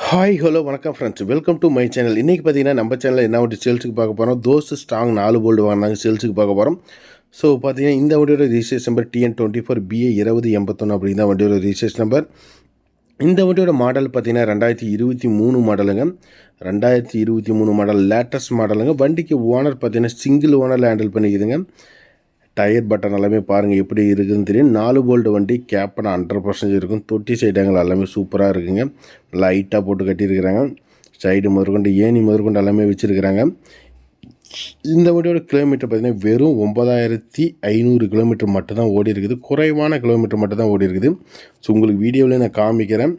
Hi hello வணக்கம் friends, welcome to my channel. இன்றைக்கி பார்த்தீங்கன்னா நம்ம சேனலில் என்ன வண்டி சேல்ஸுக்கு பார்க்க போகிறோம். தோஸ்ட் ஸ்ட்ராங் 4 போல்டு வாங்கினாங்க, சேல்ஸுக்கு பார்க்க போகிறோம். ஸோ பார்த்தீங்கன்னா இந்த வண்டியோட ரிஜிஸ்ட்ரேஷன் நம்பர் TN24BA 2081 அப்படின்னு தான் வண்டியோட ரிஜிஸ்ட்ரேஷன் நம்பர். இந்த வண்டியோட மாடல் பார்த்தீங்கன்னா 2023 மாடலுங்க. 2023 மாடல் லேட்டஸ்ட் மாடலுங்க. வண்டிக்கு ஓனர் பார்த்தீங்கன்னா சிங்கிள் ஓனரில் ஹேண்டில் பண்ணிக்குதுங்க. டயர் பட்டன் எல்லாமே பாருங்கள் எப்படி இருக்குதுன்னு தெரியும். 4 போல்டு வண்டி, கேப்பனை 100% இருக்கும். தொட்டி சைடுங்கள் எல்லாமே சூப்பராக இருக்குங்க. நல்லா ஹைட்டாக போட்டு கட்டியிருக்கிறாங்க. சைடு முதற்கொண்டு ஏணி முதற்கொண்டு எல்லாமே வச்சுருக்கிறாங்க. இந்த வண்டியோட கிலோமீட்டர் பார்த்திங்கன்னா வெறும் 9500 கிலோமீட்டர் மட்டும்தான் ஓடி இருக்குது. குறைவான கிலோமீட்டர் மட்டும்தான் ஓடி இருக்குது. ஸோ உங்களுக்கு வீடியோவில் நான் காமிக்கிறேன்.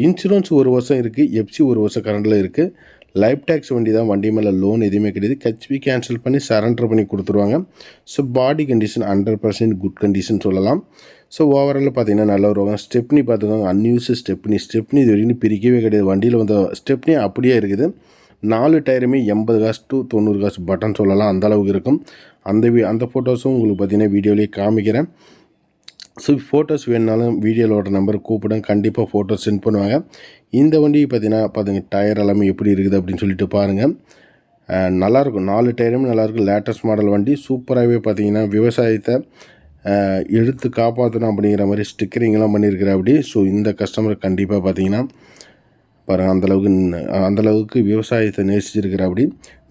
இன்சூரன்ஸ் 1 வருஷம் இருக்குது. எஃப்சி 1 வருஷம் கரண்டில் இருக்குது. லைஃப் டேக்ஸ் வண்டி தான். வண்டி மேலே லோன் எதுவுமே கிடையாது. ஹெச்பி கேன்சல் பண்ணி சரண்டர் பண்ணி கொடுத்துருவாங்க. So body condition 100% good condition சொல்லலாம். ஸோ ஓவரால் பார்த்தீங்கன்னா நல்ல ஒரு ஸ்டெப்னி பார்த்துக்கோங்க. அன்யூஸ்டு ஸ்டெப்னி இது வரைக்கும் பிரிக்கவே கிடையாது. வண்டியில் வந்த ஸ்டெப்னி அப்படியே இருக்குது. 4 டயருமே 80 காசு டு 90 காசு பட்டன் சொல்லலாம், அந்தளவுக்கு இருக்கும். அந்த ஃபோட்டோஸும் உங்களுக்கு பார்த்தீங்கன்னா வீடியோலேயே காமிக்கிறேன். ஸோ ஃபோட்டோஸ் வேணுனாலும் வீடியோவோட நம்பருக்கு கூப்பிடுங்க, கண்டிப்பாக ஃபோட்டோஸ் சென்ட் பண்ணுவாங்க. இந்த வண்டி பார்த்தீங்கன்னா டயர் எல்லாமே எப்படி இருக்குது அப்படின்னு சொல்லிட்டு பாருங்கள். நல்லாயிருக்கும். 4 டயருமே நல்லாயிருக்கும். லேட்டஸ்ட் மாடல் வண்டி. சூப்பராகவே பார்த்தீங்கன்னா விவசாயத்தை எடுத்து காப்பாற்றணும் அப்படிங்கிற மாதிரி ஸ்டிக்கரிங்லாம் பண்ணியிருக்கிற அப்படி. ஸோ இந்த கஸ்டமர் கண்டிப்பாக பார்த்தீங்கன்னா பாருங்கள் அந்தளவுக்கு விவசாயத்தை நேசிச்சிருக்கிற அப்படி.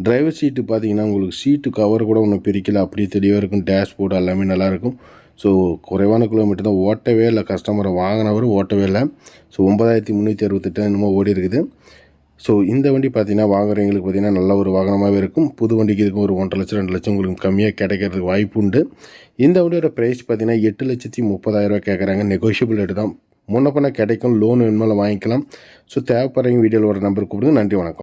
டிரைவர் சீட்டு பார்த்தீங்கன்னா உங்களுக்கு சீட்டு கவர் கூட ஒன்றும் பிரிக்கல, அப்படியே தெளிவாக இருக்கும். டேஷ்போர்டு எல்லாமே நல்லாயிருக்கும். ஸோ குறைவான கிலோமீட்டர் தான், ஓட்டவே இல்லை. கஸ்டமரை வாங்கினவர் ஓட்டவே இல்லை. ஸோ 9368 என்னமோ ஓடி இருக்குது. ஸோ இந்த வண்டி பார்த்தீங்கன்னா வாங்குறவங்களுக்கு பார்த்தீங்கன்னா நல்ல ஒரு வாகனமாகவே இருக்கும். புது வண்டிக்கு இருக்கும் ஒரு 1.5 லட்சம் 2 லட்சம் உங்களுக்கு கம்மியாக கிடைக்கிறதுக்கு வாய்ப்பு உண்டு. இந்த வண்டியோட ப்ரைஸ் பார்த்தீங்கன்னா 8,30,000 கேட்குறாங்க. நெகோஷியபிள் ரேட்டு தான். முன்ன பண்ண கிடைக்கும். லோன் வேணுமாலும் வாங்கிக்கலாம். ஸோ தேவைப்படுறவங்க வீடியோவில் ஒரு நம்பர் கூப்பிடுங்க. நன்றி, வணக்கம்.